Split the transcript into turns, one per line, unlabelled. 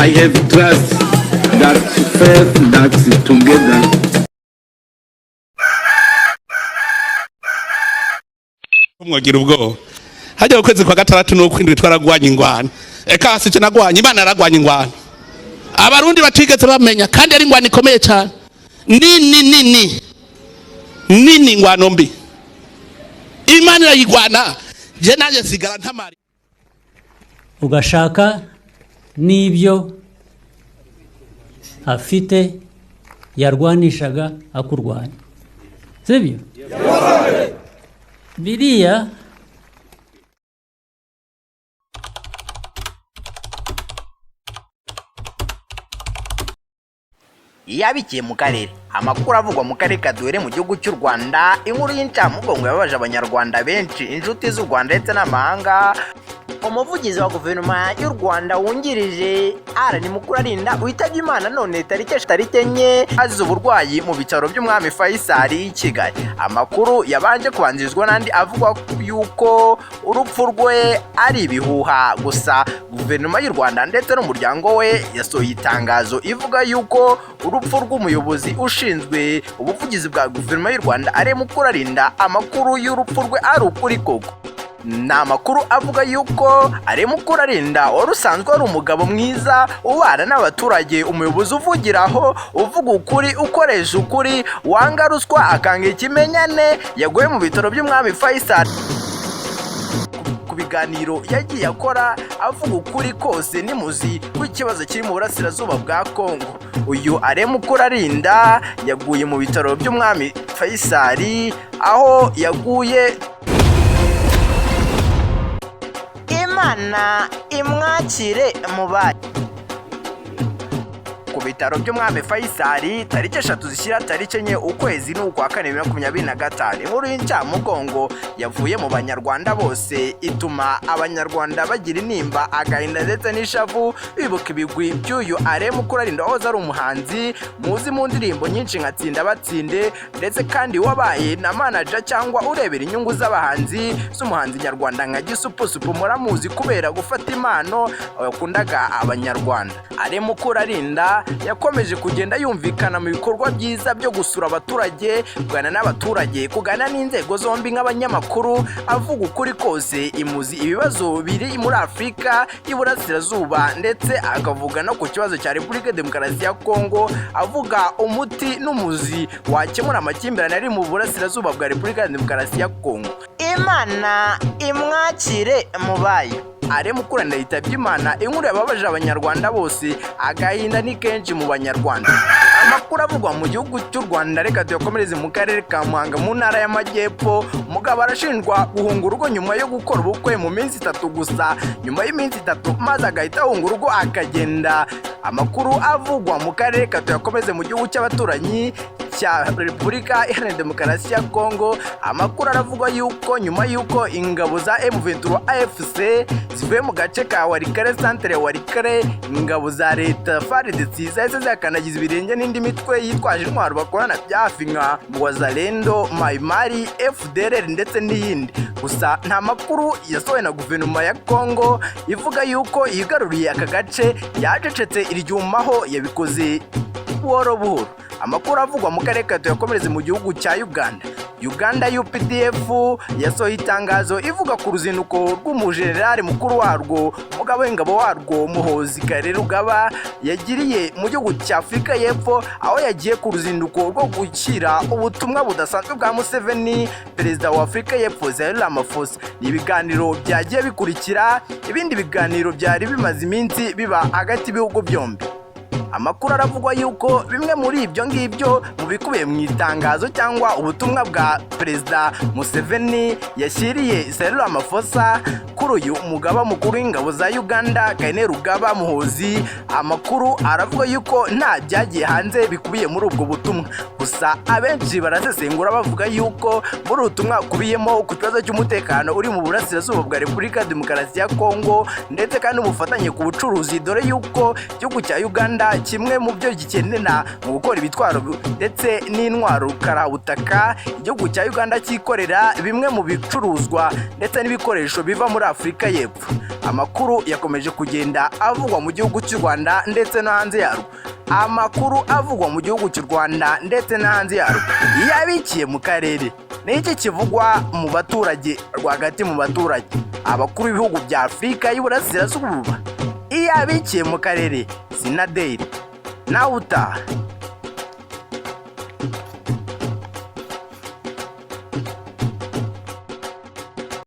I have trust that faith that together.
Mwagira ubwo hajya ukwezi kwa gatandatu no kwindwi twaragwanye ingwana eka sice nagwanye Imana yaragwanye ingwana abarundi batigeze bamenya kandi ari ingwana ikomeye cyane nini ingwano mbi Imana irayigwana je nanjye sigara ntamari
ugashaka n'ibyo afite yarwanishaga akurwanya sibyo biriya
Iyabikiye mu karere amakuru avugwa mu karere kaduhere mu gihugu cy'u Rwanda inkuru y'incamugongo yababaje abanyarwanda benshi inshuti z'u Rwanda ndetse n'amahanga. Umuvugizi wa guverinoma y'u Rwanda wungirije Ese Mukuralinda Witabyimana none tariki enye azize uburwayi mu bitaro by'umwami Faisal i Kigali. Amakuru yabanje kubanzirizwa n'andi avuga yuko urupfu rwe ari ibihuha, gusa guverinoma y'u Rwanda ndetse n'umuryango we yasohoye itangazo ivuga yuko urupfu rw'umuyobozi ushinzwe ubuvugizi bwa guverinoma y'u Rwanda Ese Mukuralinda amakuru y'urupfu rwe ari ukuri koko. Ni amakuru avuga yuko Ese Mukuralinda wari usanzwe ari umugabo mwiza ubana n'abaturage, umuyobozi uvugiraho, uvuga ukuri, ukoresha ukuri, wanga ruswa, akanga ikimenyane, yaguye mu bitaro by'umwami Faisal. Ku biganiro yagiye akora avuga ukuri kose n'imuzi w'ikibazo kiri mu burasirazuba bwa Kongo. Uyu Ese Mukuralinda yaguye mu bitaro by'umwami Faisal aho yaguye. Imana imwakire mubaye. Ku bitaro by'umwami Faisal tariki 3 zishyira tariki 4 ukwezi n'ukwa 2025 inkuru y'incamugongo yavuye mu banyarwanda bose ituma abanyarwanda bagira intimba, agahinda ndetse n'ishavu bibuka ibigwi by'uyu Ese Mukuralinda wahoze ari umuhanzi muzi mu ndirimbo nyinshi nka Tsinda Batsinde, ndetse kandi wabaye na manager cyangwa urebera inyungu z'abahanzi z'umuhanzi nyarwanda nka Gisupusupu muramuzi kubera gufata impano yakundaga abanyarwanda. Ese Mukuralinda yakomeje kugenda yumvikana mu bikorwa byiza byo gusura abaturage, kuganira n'abaturage, kuganira n'inzego zombi nk'abanyamakuru, avuga ukuri kose, imuzi ibibazo biri muri Afurika y'Iburasirazuba, ndetse akavuga no ku kibazo cya Repubulika Demokarasi ya Kongo, avuga umuti n'umuzi wakemura amakimbirane ari mu burasirazuba bwa Repubulika Demokarasi ya Kongo. Imana imwakire mubaye. Ese Mukuralinda Witabyimana inkuru yababaje abanyarwanda bose, agahinda ni kenshi mu banyarwanda. Amakuru avugwa mu gihugu cy'u Rwanda reka tuyakomereze mu karere ka Muhanga mu ntara y'Amajyepfo. Umugabo arashinjwa guhunga urugo nyuma yo gukora ubukwe mu minsi 3 gusa, nyuma y'iminsi 3 maze agahita ahunga urugo akagenda. Amakuru avugwa mu karere ka tuyakomeze mu gihugu cy'abaturanyi cya Repubulika Iharanira Demokarasi ya Kongo. Amakuru aravuga yuko nyuma yuko ingabo za M23 AFC zivuye mu gace ka Warikare centre Warikare, ingabo za leta FARDC zahise zakanagiza ibirenge n'indi mitwe yitwaje intwaro bakorana bya hafi nka Wazalendo, Maimari, FDLR ndetse n'iyindi. Gusa nta makuru yasohowe na guverinoma ya Kongo ivuga yuko yigaruriye aka gace, yacecetse iryumaho yabikoze buhoro buhoro. Amakuru avugwa mu karere kato yakomereze mu gihugu cya Uganda UPDF yasohoye itangazo ivuga ku ruzinduko rw'umujenerali mukuru warwo, umugabo w'ingabo warwo Muhozi Kainerugaba yagiriye mu gihugu cya Afurika y'Epfo, aho yagiye ku ruzinduko rwo gukira ubutumwa budasanzwe bwa Museveni, perezida wa Afurika y'Epfo Cyril Ramaphosa. Ni ibiganiro byagiye bikurikira ibindi biganiro byari bimaze iminsi biba hagati y'ibihugu byombi. Amakuru aravugwa yuko bimwe muri ibyo ngibyo mu bikubiye mu itangazo cyangwa ubutumwa bwa perezida Museveni yashyiriye Cyril Ramaphosa kuri uyu umugaba mukuru w'ingabo za Uganda Kainerugaba Muhozi. Amakuru aravuga yuko nta byagiye hanze bikubiye muri ubwo butumwa, gusa abenshi barasesengura bavuga yuko muri ubutumwa kubiyemo ku kibazo cy'umutekano uri mu burasirazuba bwa Repubulika Demokarasi ya Kongo, ndetse kandi ubufatanye ku bucuruzi, dore yuko igihugu cya Uganda kimwe mu byo gikenera mu gukora ibitwaro ndetse n'intwaro karabutaka. Igihugu cya Uganda cyikorera bimwe mu bicuruzwa ndetse n'ibikoresho biva muri Afurika y'Epfo. Amakuru yakomeje kugenda avugwa mu gihugu cy'u Rwanda ndetse no hanze yarwo. Amakuru avugwa mu gihugu cy'u Rwanda ndetse no hanze yarwo. Iyabikiye mu karere. Ni iki kivugwa mu baturage rwagati mu baturage? Abakuru b'ibihugu bya Afurika y'Iburasirazuba. Iyabikiye mu karere. Sinaderi. Nawe utaha.